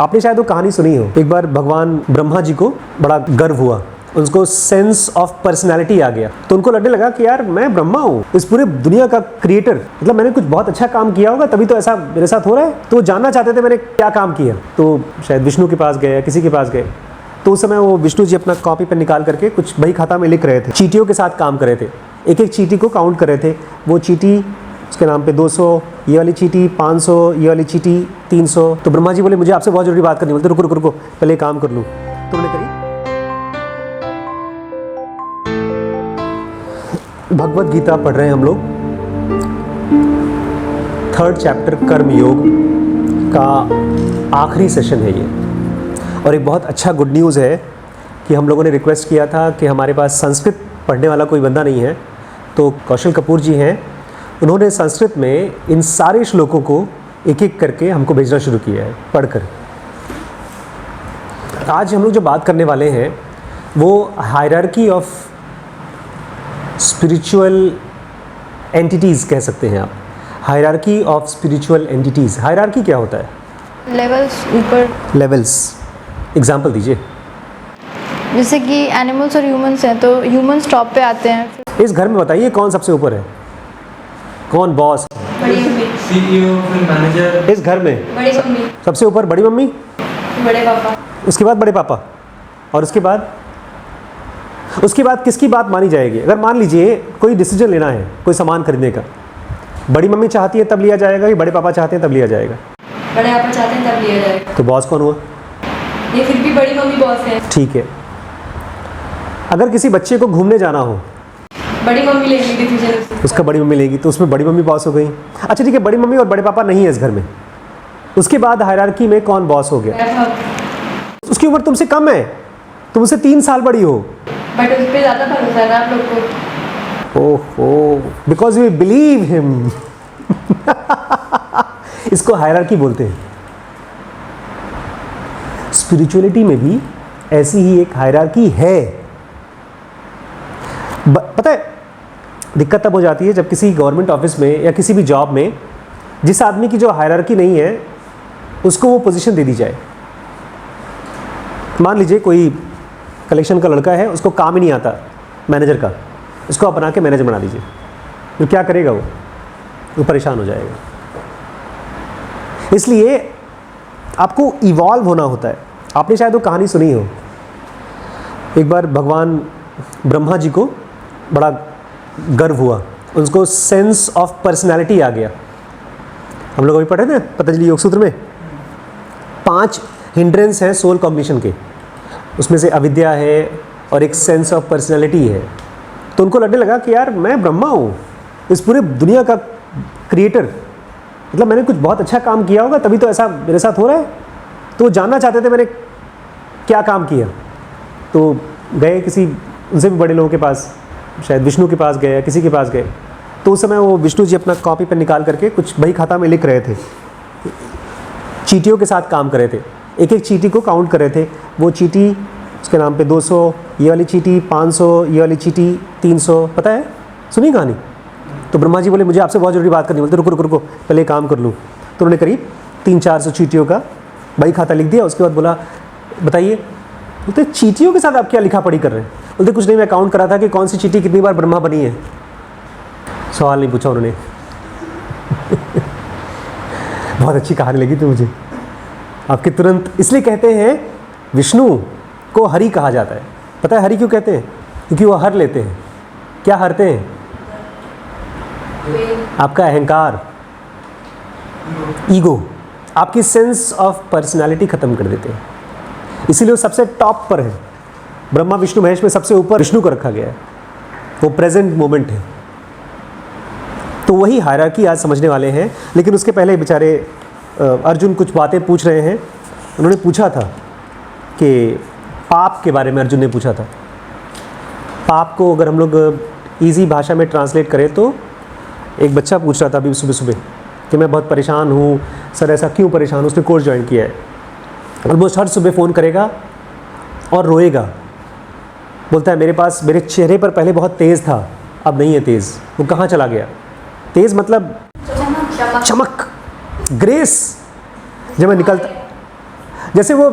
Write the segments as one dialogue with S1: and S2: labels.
S1: आपने शायद वो कहानी सुनी हो। एक बार भगवान ब्रह्मा जी को बड़ा गर्व हुआ, उनको सेंस ऑफ पर्सनैलिटी आ गया, तो उनको लगने लगा कि यार मैं ब्रह्मा हूँ, इस पूरे दुनिया का क्रिएटर, मतलब मैंने कुछ बहुत अच्छा काम किया होगा तभी तो ऐसा मेरे साथ हो रहा है। तो वो जानना चाहते थे मैंने क्या काम किया, तो शायद विष्णु के पास गए या किसी के पास गए। तो उस समय वो विष्णु जी अपना कॉपी पेन निकाल करके कुछ बही खाता में लिख रहे थे, चीटियों के साथ काम कर रहे थे, एक एक चीटी को काउंट कर रहे थे। वो चीटी उसके नाम पे 200, ये वाली चीटी 500, ये वाली चीटी 300। तो ब्रह्मा जी बोले मुझे आपसे बहुत जरूरी बात करनी। बोलते रुको रुको रुको पहले काम कर लूँ। तो बोले करिए। भगवत गीता पढ़ रहे हैं हम लोग, 3rd चैप्टर कर्म योग का आखिरी सेशन है ये। और एक बहुत अच्छा गुड न्यूज़ है कि हम लोगों ने रिक्वेस्ट किया था कि हमारे पास संस्कृत पढ़ने वाला कोई बंदा नहीं है, तो कौशल कपूर जी हैं, उन्होंने संस्कृत में इन सारे श्लोकों को एक एक करके हमको भेजना शुरू किया है पढ़कर। आज हम लोग जो बात करने वाले हैं वो हायरार्की ऑफ स्पिरिचुअल एंटिटीज़ कह सकते हैं आप। Hierarchy of spiritual entities. Hierarchy क्या होता है?
S2: लेवल्स, ऊपर
S1: लेवल्स। एग्जाम्पल दीजिए।
S2: जैसे कि एनिमल्स और ह्यूमंस हैं, तो ह्यूमंस टॉप पे आते हैं।
S1: इस घर में बताइए कौन सबसे ऊपर है, कौन बॉस?
S2: बड़ी मम्मी,
S3: सीईओ, फिर मैनेजर।
S1: इस घर में
S2: बड़ी मम्मी,
S1: सबसे ऊपर बड़ी मम्मी,
S2: बड़े पापा,
S1: उसके बाद बड़े पापा, और उसके बाद किसकी बात मानी जाएगी? अगर मान लीजिए कोई डिसीजन लेना है कोई सामान खरीदने का, बड़ी मम्मी चाहती है तब लिया जाएगा कि बड़े पापा चाहते हैं तब लिया जाएगा?
S2: बड़े पापा चाहते हैं तब लिया जाएगा।
S1: तो बॉस कौन हुआ?
S2: ये फिर भी बड़ी मम्मी बॉस है।
S1: ठीक है। अगर किसी बच्चे को घूमने जाना हो,
S2: बड़ी मम्मी लेगी डिसीजन,
S1: उसका बड़ी मम्मी लेगी, तो उसमें बड़ी मम्मी बॉस हो गई। अच्छा ठीक है, बड़ी मम्मी और बड़े पापा नहीं है इस घर में, उसके बाद हायरार्की में कौन बॉस हो गया? उसकी उम्र तुमसे कम है, तुम उससे 3 साल बड़ी हो,
S2: बट उस पर ज़्यादा भरोसा है ना आप लोग को।
S1: ओहो, बिकॉज वी बिलीव हिम। इसको हायरार्की बोलते हैं। स्पिरिचुअलिटी में भी ऐसी ही एक हायरार्की है। पता है दिक्कत तब हो जाती है जब किसी गवर्नमेंट ऑफिस में या किसी भी जॉब में जिस आदमी की जो हायरार्की नहीं है उसको वो पोजीशन दे दी जाए। मान लीजिए कोई कलेक्शन का लड़का है, उसको काम ही नहीं आता मैनेजर का, उसको आप बना के मैनेजर बना दीजिए, तो क्या करेगा वो परेशान हो जाएगा। इसलिए आपको इवॉल्व होना होता है। आपने शायद वो कहानी सुनी हो। एक बार भगवान ब्रह्मा जी को बड़ा गर्व हुआ, उनको सेंस ऑफ पर्सनैलिटी आ गया। हम लोग अभी पढ़े थे पतंजलि योग सूत्र में 5 हिंड्रेंस हैं सोल कॉग्निशन के, उसमें से अविद्या है और एक सेंस ऑफ पर्सनैलिटी है। तो उनको लगने लगा कि यार मैं ब्रह्मा हूँ, इस पूरे दुनिया का क्रिएटर, मतलब मैंने कुछ बहुत अच्छा काम किया होगा तभी तो ऐसा मेरे साथ हो रहा है। तो वो जानना चाहते थे मैंने क्या काम किया। तो गए किसी उनसे भी बड़े लोगों के पास, शायद विष्णु के पास गए या किसी के पास गए। तो उस समय वो विष्णु जी अपना कॉपी पेन निकाल करके कुछ बही खाता में लिख रहे थे, चीटियों के साथ काम कर रहे थे, एक एक चीटी को काउंट कर रहे थे। वो चीटी उसके नाम पे 200, ये वाली चीटी 500, ये वाली चीटी 300। पता है, सुनी कहानी? तो ब्रह्मा जी बोले मुझे आपसे बहुत जरूरी बात करनी। बोलते रुको रुको रुको पहले काम कर लूँ। तो उन्होंने करीब 300-400 चीटियों का बही खाता लिख दिया। उसके बाद बोला बताइए। बोलते चीटियों के साथ आप क्या लिखा पढ़ी कर रहे हैं? बोलते कुछ नहीं, मैं काउंट करा था कि कौन सी चीटी कितनी बार ब्रह्मा बनी है। सवाल नहीं पूछा उन्होंने। बहुत अच्छी कहानी लगी थी मुझे आपके। तुरंत इसलिए कहते हैं विष्णु को हरि कहा जाता है। पता है हरि क्यों कहते हैं? क्योंकि वो हर लेते हैं। क्या हरते हैं? आपका अहंकार, ईगो, आपकी सेंस ऑफ पर्सनालिटी खत्म कर देते हैं। इसीलिए वो सबसे टॉप पर है। ब्रह्मा विष्णु महेश में सबसे ऊपर विष्णु को रखा गया है। वो प्रेजेंट मोमेंट है। तो वही हायरार्की आज समझने वाले हैं। लेकिन उसके पहले बेचारे अर्जुन कुछ बातें पूछ रहे हैं। उन्होंने पूछा था कि पाप के बारे में अर्जुन ने पूछा था। पाप को अगर हम लोग ईजी भाषा में ट्रांसलेट करें तो एक बच्चा पूछ रहा था अभी सुबह सुबह कि मैं बहुत परेशान हूँ सर, ऐसा क्यों परेशान हूँ? उसने कोर्स ज्वाइन किया है। ऑलमोस्ट हर सुबह फ़ोन करेगा और रोएगा। बोलता है मेरे चेहरे पर पहले बहुत तेज़ था, अब नहीं है तेज़। वो कहाँ चला गया? तेज़ मतलब चमक, ग्रेस। जब मैं निकलता जैसे वो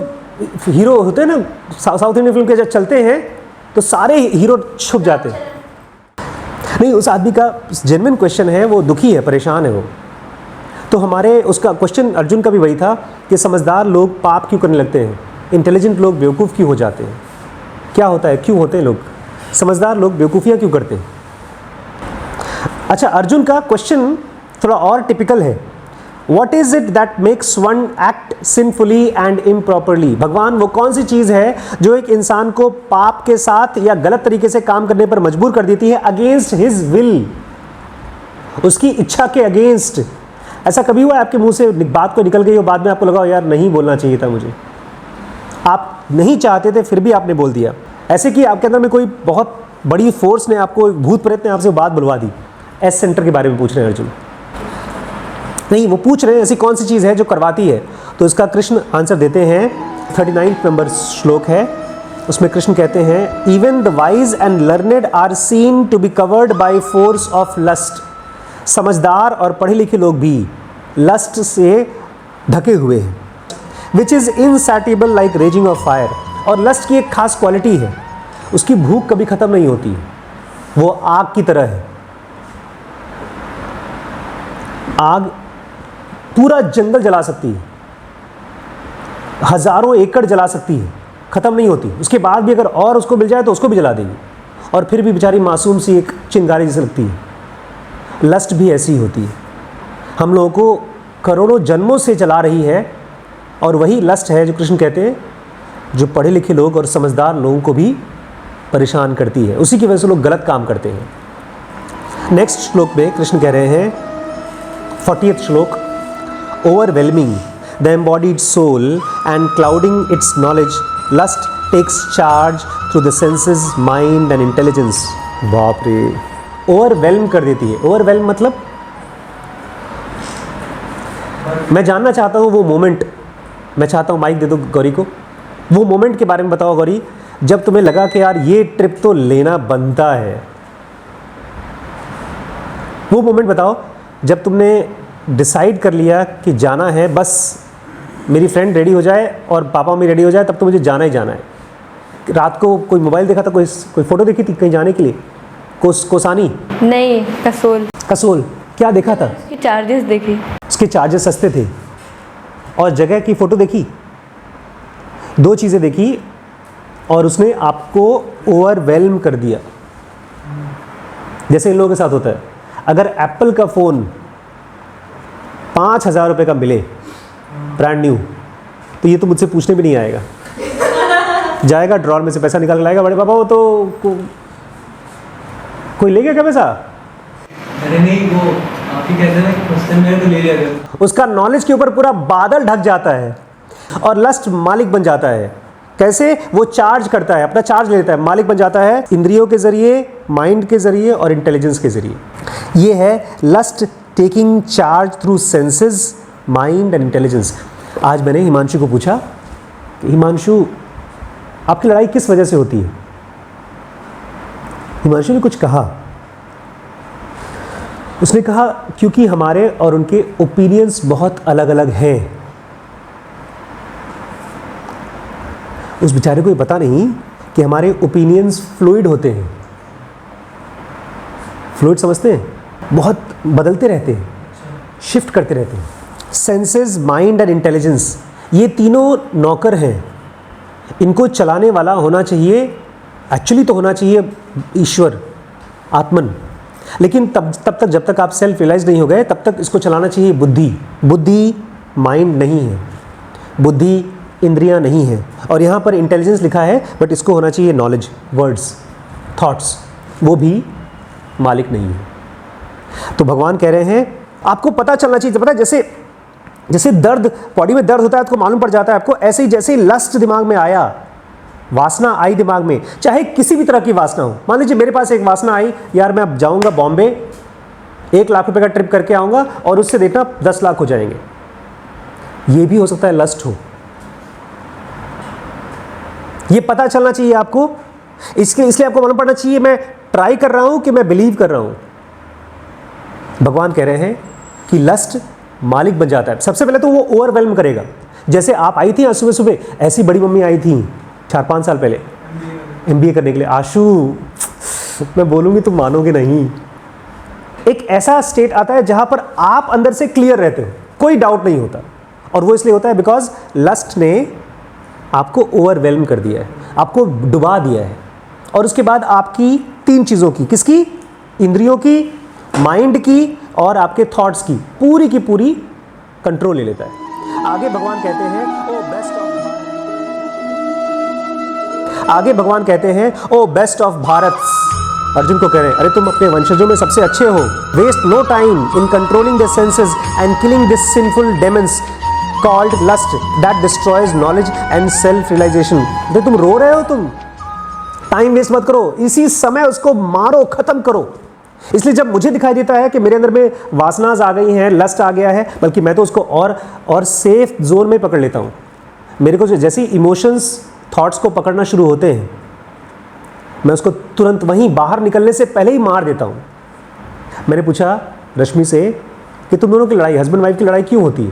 S1: हीरो होते हैं ना साउथ इंडियन फिल्म के, जब चलते हैं तो सारे हीरो छुप जाते हैं। नहीं, उस आदमी का जेन्युइन क्वेश्चन है, वो दुखी है, परेशान है वो। तो हमारे उसका क्वेश्चन अर्जुन का भी वही था कि समझदार लोग पाप क्यों करने लगते हैं, इंटेलिजेंट लोग बेवकूफ़ क्यों हो जाते हैं, क्या होता है, क्यों होते हैं लोग समझदार लोग बेवकूफ़ियाँ क्यों करते हैं। अच्छा, अर्जुन का क्वेश्चन थोड़ा और टिपिकल है। What is it that makes one act sinfully and improperly? भगवान, वो कौन सी चीज़ है जो एक इंसान को पाप के साथ या गलत तरीके से काम करने पर मजबूर कर देती है, अगेंस्ट हिज विल, उसकी इच्छा के अगेंस्ट। ऐसा कभी हुआ है आपके मुंह से बात को निकल गई हो, बाद में आपको लगा यार नहीं बोलना चाहिए था मुझे, आप नहीं चाहते थे फिर भी आपने बोल दिया, ऐसे कि आपके अंदर में कोई बहुत बड़ी फोर्स ने, आपको भूत प्रेत ने आपसे बात बुलवा दी। एस सेंटर के बारे में पूछ रहे हैं अर्जुन। नहीं, वो पूछ रहे हैं ऐसी कौन सी चीज़ है जो करवाती है। तो इसका कृष्ण आंसर देते हैं, 39 नंबर श्लोक है, उसमें कृष्ण कहते हैं, even the wise and learned are seen to be covered by force of lust. समझदार और पढ़े लिखे लोग भी लस्ट से ढके हुए हैं, which is insatiable like raging of fire. और लस्ट की एक खास क्वालिटी है, उसकी भूख कभी ख़त्म नहीं होती, वो आग की तरह है। आग पूरा जंगल जला सकती है, हजारों एकड़ जला सकती है, ख़त्म नहीं होती। उसके बाद भी अगर और उसको मिल जाए तो उसको भी जला देगी, और फिर भी बेचारी मासूम सी एक चिंगारी जैसे लगती है। लस्ट भी ऐसी होती है, हम लोगों को करोड़ों जन्मों से जला रही है, और वही लस्ट है जो कृष्ण कहते हैं जो पढ़े लिखे लोग और समझदार लोगों को भी परेशान करती है, उसी की वजह से लोग गलत काम करते हैं। नेक्स्ट श्लोक में कृष्ण कह रहे हैं, 40th श्लोक, overwhelming the embodied soul and clouding its knowledge, lust takes charge through the senses, mind and intelligence। बाप रे, ओवरवेल्म कर देती है। ओवरवेल्म मतलब, मैं जानना चाहता हूँ वो मोमेंट, मैं चाहता हूँ माइक दे दो गौरी को, वो मोमेंट के बारे में बताओ गौरी, जब तुम्हें लगा कि यार ये ट्रिप तो लेना बनता है। वो मोमेंट बताओ जब तुमने डिसाइड कर लिया कि जाना है, बस मेरी फ्रेंड रेडी हो जाए और पापा मम्मी रेडी हो जाए तब तो मुझे जाना ही जाना है। रात को कोई मोबाइल देखा था, कोई फ़ोटो देखी थी कहीं जाने के लिए, कोसानी
S2: नहीं, कसोल।
S1: कसोल, क्या देखा था?
S2: उसके चार्जेस देखे,
S1: उसके चार्जेस सस्ते थे, और जगह की फ़ोटो देखी, दो चीज़ें देखी, और उसने आपको ओवरवेल्म कर दिया। जैसे इन लोगों के साथ होता है, अगर एप्पल का फ़ोन 5,000 रुपये का मिले ब्रांड न्यू, तो ये तो मुझसे पूछने भी नहीं आएगा, जाएगा ड्रॉर में से पैसा निकाल के लाएगा, बड़े पापा वो तो कोई ले गया क्या पैसा?
S3: अरे नहीं, वो आप ही कहते हैं ना कि क्वेश्चन में तो ले लिया गया।
S1: उसका नॉलेज के ऊपर पूरा बादल ढक जाता है और लस्ट मालिक बन जाता है। कैसे? वो चार्ज करता है, अपना चार्ज लेता है, मालिक बन जाता है इंद्रियों के ज़रिए, माइंड के ज़रिए और इंटेलिजेंस के ज़रिए। ये है lust taking charge through senses, mind and intelligence. आज मैंने हिमांशु को पूछा कि हिमांशु आपकी लड़ाई किस वजह से होती है? हिमांशु ने कुछ कहा, उसने कहा क्योंकि हमारे और उनके ओपिनियंस बहुत अलग अलग हैं। उस बेचारे को ये पता नहीं कि हमारे ओपिनियंस फ्लूइड होते हैं। फ्लूइड समझते हैं? बहुत बदलते रहते हैं, शिफ्ट करते रहते हैं। सेंसेस, माइंड एंड इंटेलिजेंस, ये तीनों नौकर हैं, इनको चलाने वाला होना चाहिए, एक्चुअली तो होना चाहिए ईश्वर, आत्मन। लेकिन तब तक जब तक आप सेल्फ रियलाइज नहीं हो गए तब तक इसको चलाना चाहिए बुद्धि। बुद्धि माइंड नहीं है, बुद्धि इंद्रियां नहीं है, और यहाँ पर इंटेलिजेंस लिखा है बट इसको होना चाहिए नॉलेज, वर्ड्स, थॉट्स, वो भी मालिक नहीं है। तो भगवान कह रहे हैं आपको पता चलना चाहिए। पता है जैसे दर्द, बॉडी में दर्द होता है तो मालूम पड़ जाता है आपको, ऐसे ही जैसे लस्ट दिमाग में आया, वासना आई दिमाग में, चाहे किसी भी तरह की वासना हो। मान लीजिए मेरे पास एक वासना आई, यार मैं अब जाऊंगा बॉम्बे, 1 लाख रुपए का ट्रिप करके आऊंगा और उससे देखना 10 लाख हो जाएंगे। ये भी हो सकता है लस्ट हो, ये पता चलना चाहिए आपको। इसलिए आपको मालूम पड़ना चाहिए मैं ट्राई कर रहा हूं कि मैं बिलीव कर रहा हूं। भगवान कह रहे हैं कि लस्ट मालिक बन जाता है। सबसे पहले तो वो ओवरवेल्म करेगा, जैसे आप आई थी आज सुबह सुबह, ऐसी बड़ी मम्मी आई थी 4-5 साल पहले MBA करने के लिए। आशु, मैं बोलूँगी तुम मानोगे नहीं, एक ऐसा स्टेट आता है जहाँ पर आप अंदर से क्लियर रहते हो, कोई डाउट नहीं होता। और वो इसलिए होता है बिकॉज लस्ट ने आपको ओवरवेल्म कर दिया है, आपको डुबा दिया है। और उसके बाद आपकी 3 चीज़ों की, किसकी? इंद्रियों की, माइंड की और आपके थॉट्स की पूरी कंट्रोल ले लेता है। आगे भगवान कहते हैं ओ बेस्ट ऑफ भारत। अर्जुन को कह रहे हैं, अरे तुम अपने वंशजों में सबसे अच्छे हो। Waste no time in controlling the senses and killing this sinful demons called lust that destroys knowledge and self realisation. तो तुम रो रहे हो, तुम टाइम वेस्ट मत करो, इसी समय उसको मारो, खत्म करो। इसलिए जब मुझे दिखाई देता है कि मेरे अंदर में वासनाज आ गई हैं, लस्ट आ गया है, बल्कि मैं तो उसको और सेफ जोन में पकड़ लेता हूँ। मेरे को जैसे इमोशंस थॉट्स को पकड़ना शुरू होते हैं, मैं उसको तुरंत वहीं बाहर निकलने से पहले ही मार देता हूँ। मैंने पूछा रश्मि से कि तुम दोनों की लड़ाई, हस्बैंड वाइफ की लड़ाई क्यों होती है?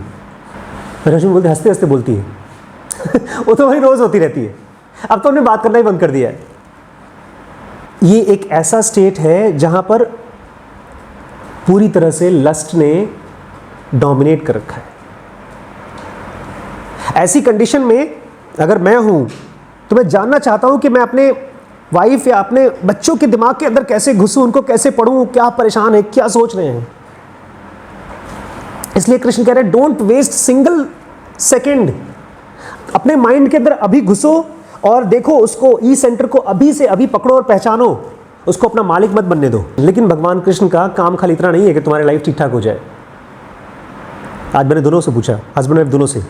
S1: रश्मि बोलती, हंसते हंसते बोलती है वो तो वही रोज़ होती रहती है, अब तो हमने बात करना ही बंद कर दिया है। ये एक ऐसा स्टेट है जहाँ पर पूरी तरह से लस्ट ने डोमिनेट कर रखा है। ऐसी कंडीशन में अगर मैं हूँ तो मैं जानना चाहता हूँ कि मैं अपने वाइफ या अपने बच्चों के दिमाग के अंदर कैसे घुसूं, उनको कैसे पढ़ूं, क्या परेशान है, क्या सोच रहे हैं। इसलिए कृष्ण कह रहे हैं डोंट वेस्ट सिंगल सेकेंड, अपने माइंड के अंदर अभी घुसो और देखो उसको, ई सेंटर को अभी से अभी पकड़ो और पहचानो, उसको अपना मालिक मत बनने दो। लेकिन भगवान कृष्ण का काम खाली इतना नहीं है कि तुम्हारी लाइफ ठीक ठाक हो जाए। आज मैंने दोनों से पूछा, हस्बैंड वाइफ दोनों से,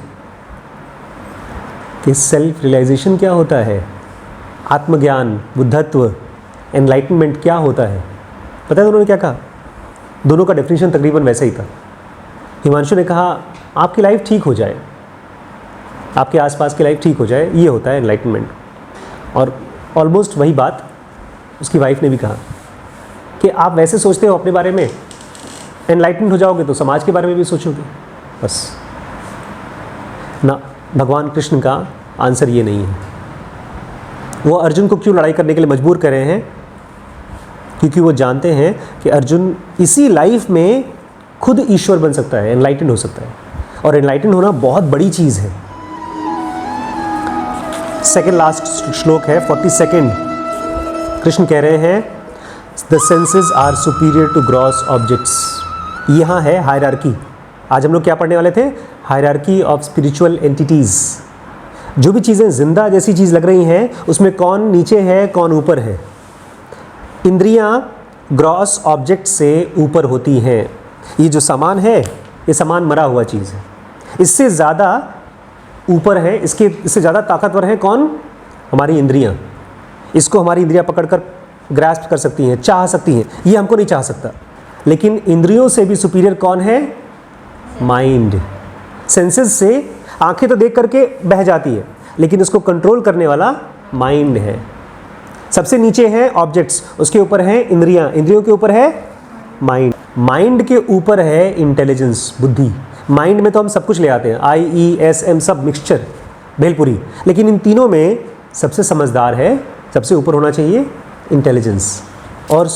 S1: कि सेल्फ रियलाइजेशन क्या होता है, आत्मज्ञान, बुद्धत्व, एनलाइटनमेंट क्या होता है। पता है उन्होंने क्या कहा? दोनों का डेफिनेशन तकरीबन वैसा ही था। हिमांशु ने कहा आपकी लाइफ ठीक हो जाए, आपके आसपास की लाइफ ठीक हो जाए, ये होता है एनलाइटनमेंट। और ऑलमोस्ट वही बात उसकी वाइफ ने भी कहा कि आप वैसे सोचते हो अपने बारे में, एनलाइटनमेंट हो जाओगे तो समाज के बारे में भी सोचोगे। बस ना, भगवान कृष्ण का आंसर ये नहीं है। वो अर्जुन को क्यों लड़ाई करने के लिए मजबूर कर रहे हैं? क्योंकि वो जानते हैं कि अर्जुन इसी लाइफ में खुद ईश्वर बन सकता है, एनलाइटन हो सकता है। और एनलाइटन होना बहुत बड़ी चीज़ है। सेकेंड लास्ट श्लोक है 42। कृष्ण कह रहे हैं the senses are superior to gross objects. यहाँ है हायरार्की। आज हम लोग क्या पढ़ने वाले थे? Hierarchy of spiritual entities. जो भी चीज़ें जिंदा जैसी चीज़ लग रही हैं, उसमें कौन नीचे है, कौन ऊपर है। इंद्रियां ग्रॉस ऑब्जेक्ट से ऊपर होती हैं। ये जो सामान है, ये सामान मरा हुआ चीज़ है। इससे ज़्यादा ऊपर है, इससे ज़्यादा ताकतवर है कौन? हमारी इंद्रियां। इसको हमारी इंद्रियां पकड़कर ग्रास्प कर सकती हैं, चाह सकती हैं। ये हमको नहीं चाह सकता। लेकिन इंद्रियों से भी सुपीरियर कौन है? माइंड। सेंसेस से आंखें तो देख करके बह जाती है, लेकिन इसको कंट्रोल करने वाला माइंड है। सबसे नीचे है ऑब्जेक्ट्स, उसके ऊपर है इंद्रियां, इंद्रियों के ऊपर है माइंड, माइंड के ऊपर है इंटेलिजेंस, बुद्धि। माइंड में तो हम सब कुछ ले आते हैं, IESM सब मिक्सचर, भेलपुरी। लेकिन इन तीनों में सबसे समझदार है, सबसे ऊपर होना चाहिए इंटेलिजेंस। और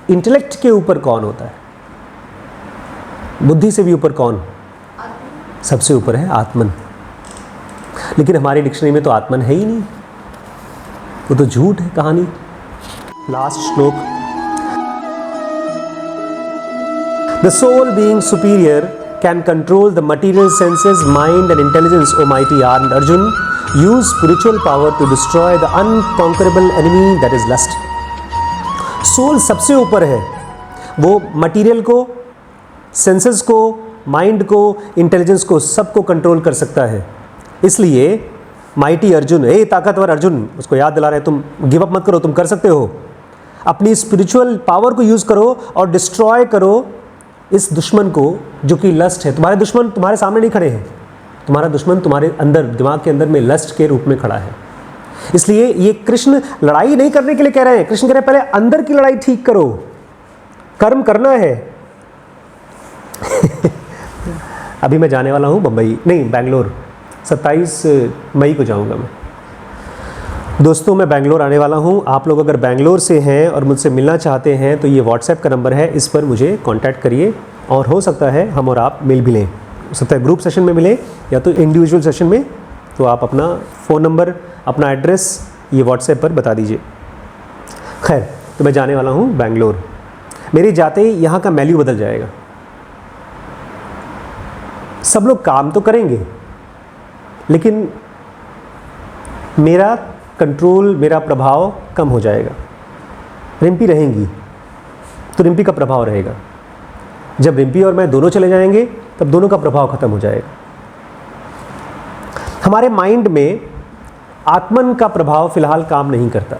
S1: इंटेलेक्ट के ऊपर कौन होता है? बुद्धि से भी ऊपर कौन? सबसे ऊपर है आत्मन। लेकिन हमारी डिक्शनरी में तो आत्मन है ही नहीं, वो तो झूठ है कहानी। Last shloka, the soul being superior can control the material senses, mind and intelligence, O mighty Arjuna, use spiritual power to destroy the unconquerable enemy that is lust. Soul सबसे ऊपर है, वो मटीरियल को, सेंसेस को, माइंड को, इंटेलिजेंस को, सबको control कर सकता है। इसलिए माइटी अर्जुन, हे ताकतवर अर्जुन, उसको याद दिला रहे हैं, तुम गिव अप मत करो, तुम कर सकते हो। अपनी स्पिरिचुअल पावर को यूज़ करो और डिस्ट्रॉय करो इस दुश्मन को जो कि लस्ट है। तुम्हारे दुश्मन तुम्हारे सामने नहीं खड़े हैं, तुम्हारा दुश्मन तुम्हारे अंदर, दिमाग के अंदर में लस्ट के रूप में खड़ा है। इसलिए ये कृष्ण लड़ाई नहीं करने के लिए कह रहे हैं। कृष्ण कह रहे हैं पहले अंदर की लड़ाई ठीक करो, कर्म करना है। अभी मैं जाने वाला हूँ बम्बई, नहीं बैंगलोर, 27 मई को जाऊंगा मैं। दोस्तों मैं बेंगलोर आने वाला हूं। आप लोग अगर बेंगलोर से हैं और मुझसे मिलना चाहते हैं तो ये व्हाट्सएप का नंबर है, इस पर मुझे कांटेक्ट करिए और हो सकता है हम और आप मिल भी लें। हो सकता है ग्रुप सेशन में मिलें या तो इंडिविजुअल सेशन में। तो आप अपना फ़ोन नंबर, अपना एड्रेस ये व्हाट्सएप पर बता दीजिए। खैर, तो मैं जाने वाला हूँ बेंगलोर। मेरे जाते ही यहाँ का वैल्यू बदल जाएगा। सब लोग काम तो करेंगे लेकिन मेरा कंट्रोल, मेरा प्रभाव कम हो जाएगा। रिम्पी रहेंगी तो रिम्पी का प्रभाव रहेगा। जब रिम्पी और मैं दोनों चले जाएंगे तब दोनों का प्रभाव खत्म हो जाएगा। हमारे माइंड में आत्मन का प्रभाव फिलहाल काम नहीं करता,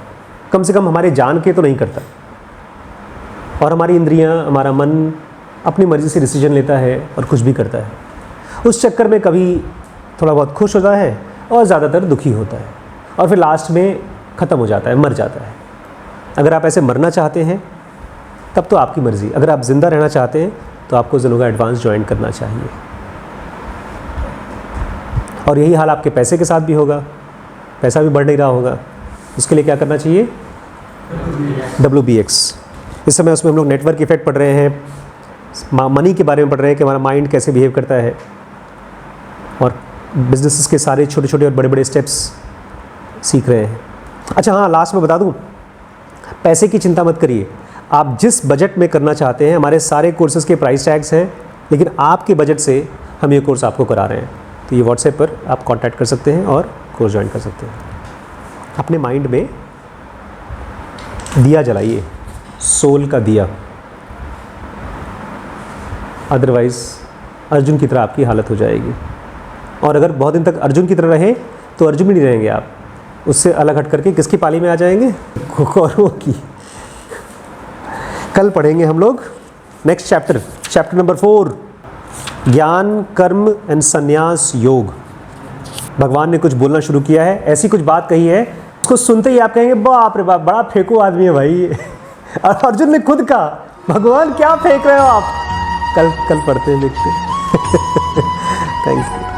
S1: कम से कम हमारे जान के तो नहीं करता। और हमारी इंद्रियां, हमारा मन अपनी मर्ज़ी से डिसीजन लेता है और कुछ भी करता है। उस चक्कर में कभी थोड़ा बहुत खुश होता है और ज़्यादातर दुखी होता है और फिर लास्ट में ख़त्म हो जाता है, मर जाता है। अगर आप ऐसे मरना चाहते हैं तब तो आपकी मर्ज़ी। अगर आप ज़िंदा रहना चाहते हैं तो आपको ज़ेनोगा एडवांस ज्वाइन करना चाहिए। और यही हाल आपके पैसे के साथ भी होगा। पैसा भी बढ़ नहीं रहा होगा। उसके लिए क्या करना चाहिए? WBX। इस समय उसमें हम लोग नेटवर्क इफेक्ट पढ़ रहे हैं, मनी के बारे में पढ़ रहे हैं कि हमारा माइंड कैसे बिहेव करता है और बिजनेसेस के सारे छोटे छोटे और बड़े बड़े स्टेप्स सीख रहे हैं। अच्छा हाँ, लास्ट में बता दूँ, पैसे की चिंता मत करिए। आप जिस बजट में करना चाहते हैं, हमारे सारे कोर्सेज़ के प्राइस टैग्स हैं, लेकिन आपके बजट से हम ये कोर्स आपको करा रहे हैं। तो ये व्हाट्सएप पर आप कांटेक्ट कर सकते हैं और कोर्स ज्वाइन कर सकते हैं। अपने माइंड में दिया जलाइए, सोल का दिया, अदरवाइज़ अर्जुन की तरह आपकी हालत हो जाएगी। और अगर बहुत दिन तक अर्जुन की तरह रहे तो अर्जुन भी नहीं रहेंगे आप। उससे अलग हट करके किसकी पाली में आ जाएंगे? कौरवों की। कल पढ़ेंगे हम लोग नेक्स्ट चैप्टर नंबर 4, ज्ञान, कर्म एंड संन्यास योग। भगवान ने कुछ बोलना शुरू किया है, ऐसी कुछ बात कही है, उसको सुनते ही आप कहेंगे बाप रे बाप, बड़ा फेंको आदमी है भाई। और अर्जुन ने खुद कहा, भगवान क्या फेंक रहे हो आप? कल पढ़ते हैं, देखते हैं। Thank you.